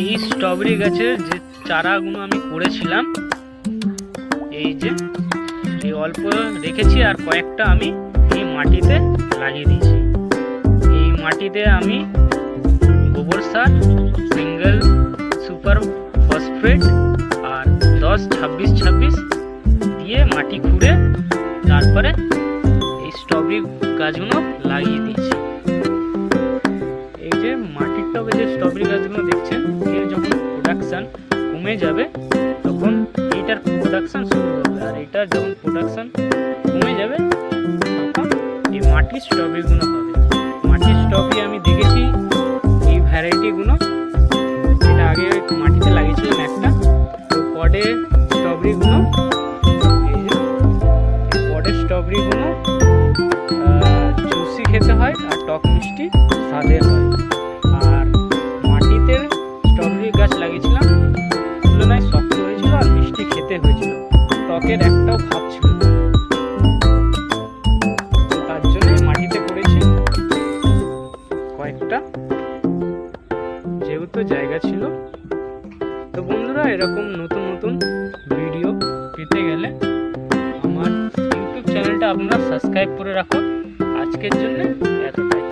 এই স্ট্রবেরি গাছের যে চারাগুলো আমি করেছিলাম, এই যে এই অল্প রেখেছি আর কয়েকটা আমি এই মাটিতে লাগিয়ে দিয়েছি। এই মাটিতে আমি গোবর সার, সিঙ্গেল সুপার ফসফেট আর 10-26-26 দিয়ে মাটি খুঁড়ে তারপরে এই স্ট্রবেরি গাছগুলো লাগিয়ে দিয়েছি। এই যে মাটির টবে যে স্ট্রবেরি গাছগুলো দেখছেন, এর যখন প্রোডাকশান কমে যাবে তখন এইটার প্রোডাকশান শুরু হবে, আর এটার যখন প্রোডাকশান কমে যাবে তখন এই মাটির স্ট্রবেরিগুলো হবে। মাটির স্ট্রবেরি আমি দেখেছি এই ভ্যারাইটিগুলো, এটা আগে মাটিতে লাগিয়েছিলাম একটা, তো পডে স্ট্রবেরিগুলো, এই যে পডের স্ট্রবেরিগুলো জুসি খেতে হয় আর টক মিষ্টি স্বাদের হয়। আর মাটিতে স্ট্রবেরি গাছ লাগিয়েছিলাম, তুলনায় শক্ত হয়েছিল আর মিষ্টি খেতে হয়েছিল, টকের একটাও ভাব ছিল না। তো তার জন্য মাটিতে করেছি কয়েকটা, যেহেতু জায়গা ছিল। তো বন্ধুরা, এরকম নতুন নতুন ভিডিও পেতে গেলে আমার ইউটিউব চ্যানেলটা আপনারা সাবস্ক্রাইব করে রাখুন। আজকের জন্য এতটাই।